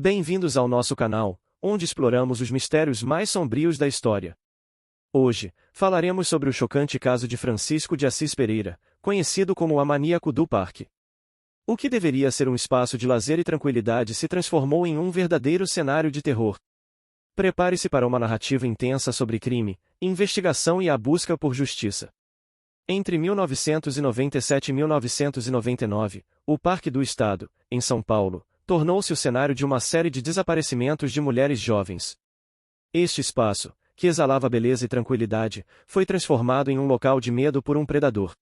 Bem-vindos ao nosso canal, onde exploramos os mistérios mais sombrios da história. Hoje, falaremos sobre o chocante caso de Francisco de Assis Pereira, conhecido como o Maníaco do Parque. O que deveria ser um espaço de lazer e tranquilidade se transformou em um verdadeiro cenário de terror. Prepare-se para uma narrativa intensa sobre crime, investigação e a busca por justiça. Entre 1997 e 1999, o Parque do Estado, em São Paulo, tornou-se o cenário de uma série de desaparecimentos de mulheres jovens. Este espaço, que exalava beleza e tranquilidade, foi transformado em um local de medo por um predador.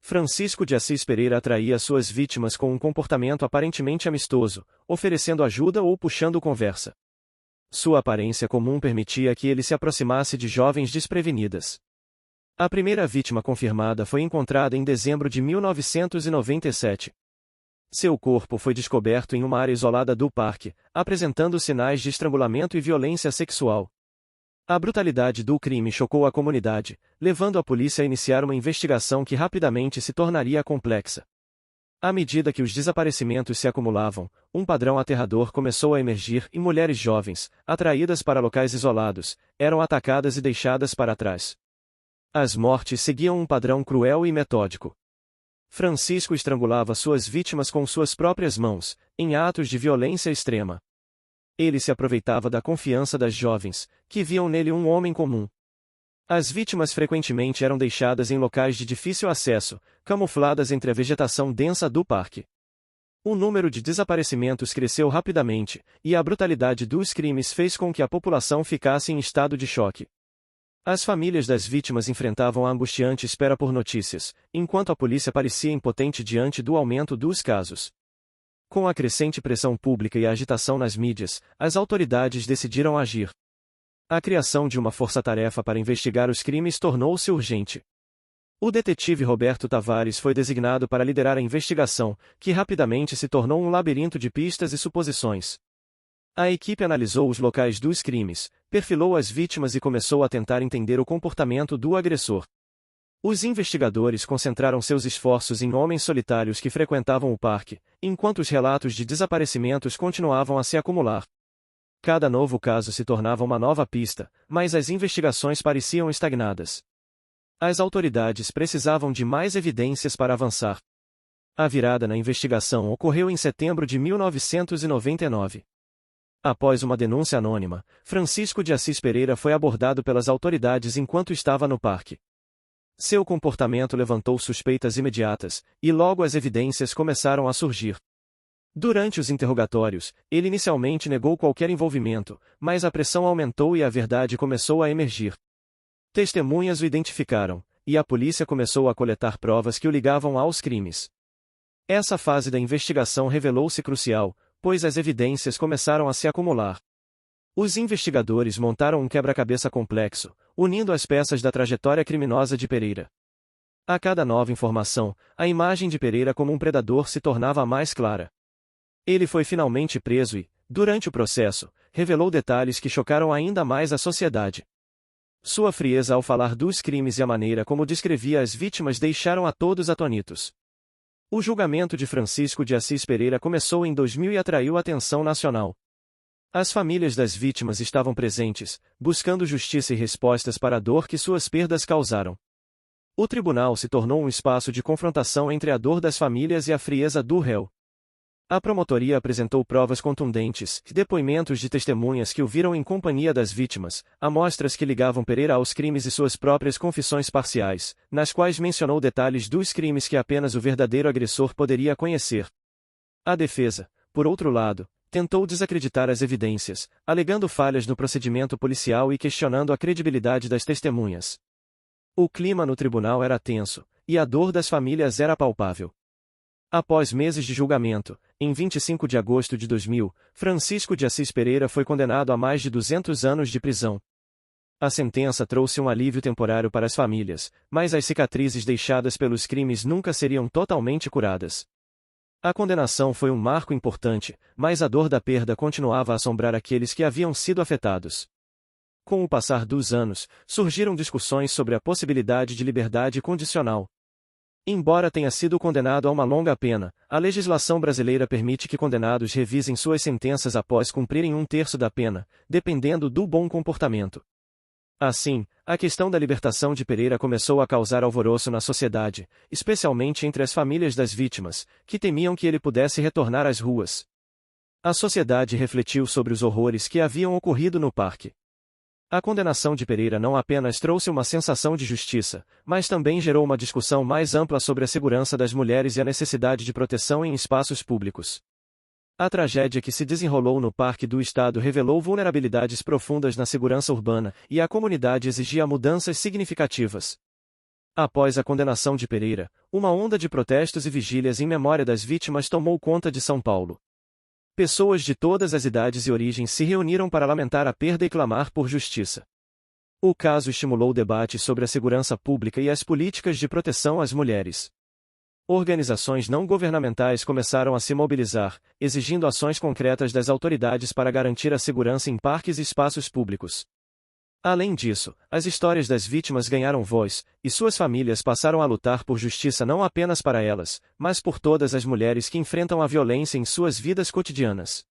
Francisco de Assis Pereira atraía suas vítimas com um comportamento aparentemente amistoso, oferecendo ajuda ou puxando conversa. Sua aparência comum permitia que ele se aproximasse de jovens desprevenidas. A primeira vítima confirmada foi encontrada em dezembro de 1997. Seu corpo foi descoberto em uma área isolada do parque, apresentando sinais de estrangulamento e violência sexual. A brutalidade do crime chocou a comunidade, levando a polícia a iniciar uma investigação que rapidamente se tornaria complexa. À medida que os desaparecimentos se acumulavam, um padrão aterrador começou a emergir e mulheres jovens, atraídas para locais isolados, eram atacadas e deixadas para trás. As mortes seguiam um padrão cruel e metódico. Francisco estrangulava suas vítimas com suas próprias mãos, em atos de violência extrema. Ele se aproveitava da confiança das jovens, que viam nele um homem comum. As vítimas frequentemente eram deixadas em locais de difícil acesso, camufladas entre a vegetação densa do parque. O número de desaparecimentos cresceu rapidamente, e a brutalidade dos crimes fez com que a população ficasse em estado de choque. As famílias das vítimas enfrentavam a angustiante espera por notícias, enquanto a polícia parecia impotente diante do aumento dos casos. Com a crescente pressão pública e a agitação nas mídias, as autoridades decidiram agir. A criação de uma força-tarefa para investigar os crimes tornou-se urgente. O detetive Roberto Tavares foi designado para liderar a investigação, que rapidamente se tornou um labirinto de pistas e suposições. A equipe analisou os locais dos crimes, perfilou as vítimas e começou a tentar entender o comportamento do agressor. Os investigadores concentraram seus esforços em homens solitários que frequentavam o parque, enquanto os relatos de desaparecimentos continuavam a se acumular. Cada novo caso se tornava uma nova pista, mas as investigações pareciam estagnadas. As autoridades precisavam de mais evidências para avançar. A virada na investigação ocorreu em setembro de 1999. Após uma denúncia anônima, Francisco de Assis Pereira foi abordado pelas autoridades enquanto estava no parque. Seu comportamento levantou suspeitas imediatas, e logo as evidências começaram a surgir. Durante os interrogatórios, ele inicialmente negou qualquer envolvimento, mas a pressão aumentou e a verdade começou a emergir. Testemunhas o identificaram, e a polícia começou a coletar provas que o ligavam aos crimes. Essa fase da investigação revelou-se crucial, pois as evidências começaram a se acumular. Os investigadores montaram um quebra-cabeça complexo, unindo as peças da trajetória criminosa de Pereira. A cada nova informação, a imagem de Pereira como um predador se tornava mais clara. Ele foi finalmente preso e, durante o processo, revelou detalhes que chocaram ainda mais a sociedade. Sua frieza ao falar dos crimes e a maneira como descrevia as vítimas deixaram a todos atônitos. O julgamento de Francisco de Assis Pereira começou em 2000 e atraiu a atenção nacional. As famílias das vítimas estavam presentes, buscando justiça e respostas para a dor que suas perdas causaram. O tribunal se tornou um espaço de confrontação entre a dor das famílias e a frieza do réu. A promotoria apresentou provas contundentes, depoimentos de testemunhas que o viram em companhia das vítimas, amostras que ligavam Pereira aos crimes e suas próprias confissões parciais, nas quais mencionou detalhes dos crimes que apenas o verdadeiro agressor poderia conhecer. A defesa, por outro lado, tentou desacreditar as evidências, alegando falhas no procedimento policial e questionando a credibilidade das testemunhas. O clima no tribunal era tenso, e a dor das famílias era palpável. Após meses de julgamento, em 25 de agosto de 2000, Francisco de Assis Pereira foi condenado a mais de 200 anos de prisão. A sentença trouxe um alívio temporário para as famílias, mas as cicatrizes deixadas pelos crimes nunca seriam totalmente curadas. A condenação foi um marco importante, mas a dor da perda continuava a assombrar aqueles que haviam sido afetados. Com o passar dos anos, surgiram discussões sobre a possibilidade de liberdade condicional. Embora tenha sido condenado a uma longa pena, a legislação brasileira permite que condenados revisem suas sentenças após cumprirem um terço da pena, dependendo do bom comportamento. Assim, a questão da libertação de Pereira começou a causar alvoroço na sociedade, especialmente entre as famílias das vítimas, que temiam que ele pudesse retornar às ruas. A sociedade refletiu sobre os horrores que haviam ocorrido no parque. A condenação de Pereira não apenas trouxe uma sensação de justiça, mas também gerou uma discussão mais ampla sobre a segurança das mulheres e a necessidade de proteção em espaços públicos. A tragédia que se desenrolou no Parque do Estado revelou vulnerabilidades profundas na segurança urbana, e a comunidade exigia mudanças significativas. Após a condenação de Pereira, uma onda de protestos e vigílias em memória das vítimas tomou conta de São Paulo. Pessoas de todas as idades e origens se reuniram para lamentar a perda e clamar por justiça. O caso estimulou debates sobre a segurança pública e as políticas de proteção às mulheres. Organizações não governamentais começaram a se mobilizar, exigindo ações concretas das autoridades para garantir a segurança em parques e espaços públicos. Além disso, as histórias das vítimas ganharam voz, e suas famílias passaram a lutar por justiça não apenas para elas, mas por todas as mulheres que enfrentam a violência em suas vidas cotidianas.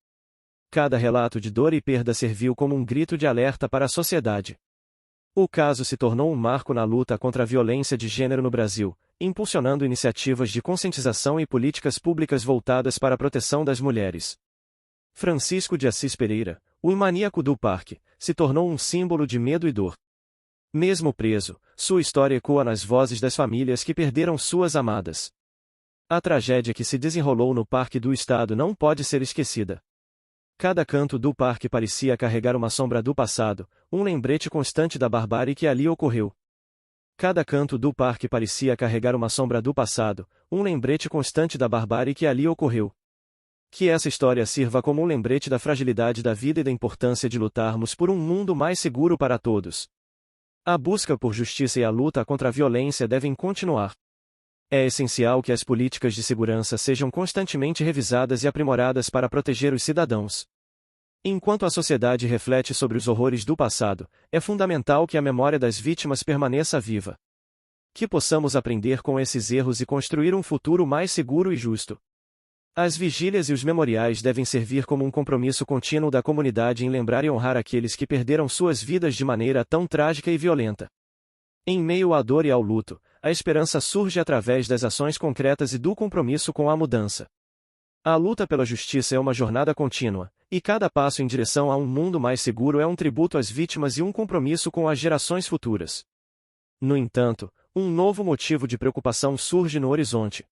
Cada relato de dor e perda serviu como um grito de alerta para a sociedade. O caso se tornou um marco na luta contra a violência de gênero no Brasil, impulsionando iniciativas de conscientização e políticas públicas voltadas para a proteção das mulheres. Francisco de Assis Pereira, o maníaco do parque, se tornou um símbolo de medo e dor. Mesmo preso, sua história ecoa nas vozes das famílias que perderam suas amadas. A tragédia que se desenrolou no Parque do Estado não pode ser esquecida. Cada canto do parque parecia carregar uma sombra do passado, um lembrete constante da barbárie que ali ocorreu. Cada canto do parque parecia carregar uma sombra do passado, um lembrete constante da barbárie que ali ocorreu. Que essa história sirva como um lembrete da fragilidade da vida e da importância de lutarmos por um mundo mais seguro para todos. A busca por justiça e a luta contra a violência devem continuar. É essencial que as políticas de segurança sejam constantemente revisadas e aprimoradas para proteger os cidadãos. Enquanto a sociedade reflete sobre os horrores do passado, é fundamental que a memória das vítimas permaneça viva. Que possamos aprender com esses erros e construir um futuro mais seguro e justo. As vigílias e os memoriais devem servir como um compromisso contínuo da comunidade em lembrar e honrar aqueles que perderam suas vidas de maneira tão trágica e violenta. Em meio à dor e ao luto, a esperança surge através das ações concretas e do compromisso com a mudança. A luta pela justiça é uma jornada contínua, e cada passo em direção a um mundo mais seguro é um tributo às vítimas e um compromisso com as gerações futuras. No entanto, um novo motivo de preocupação surge no horizonte.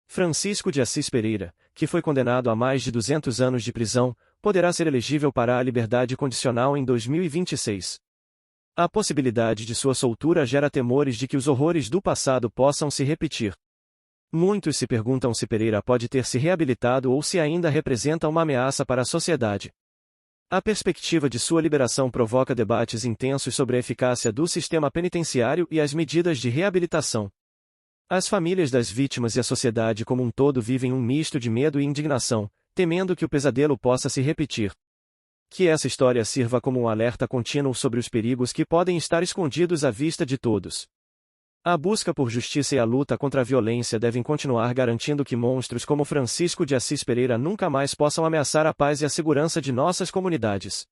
Francisco de Assis Pereira, que foi condenado a mais de 200 anos de prisão, poderá ser elegível para a liberdade condicional em 2026. A possibilidade de sua soltura gera temores de que os horrores do passado possam se repetir. Muitos se perguntam se Pereira pode ter se reabilitado ou se ainda representa uma ameaça para a sociedade. A perspectiva de sua liberação provoca debates intensos sobre a eficácia do sistema penitenciário e as medidas de reabilitação. As famílias das vítimas e a sociedade como um todo vivem um misto de medo e indignação, temendo que o pesadelo possa se repetir. Que essa história sirva como um alerta contínuo sobre os perigos que podem estar escondidos à vista de todos. A busca por justiça e a luta contra a violência devem continuar garantindo que monstros como Francisco de Assis Pereira nunca mais possam ameaçar a paz e a segurança de nossas comunidades.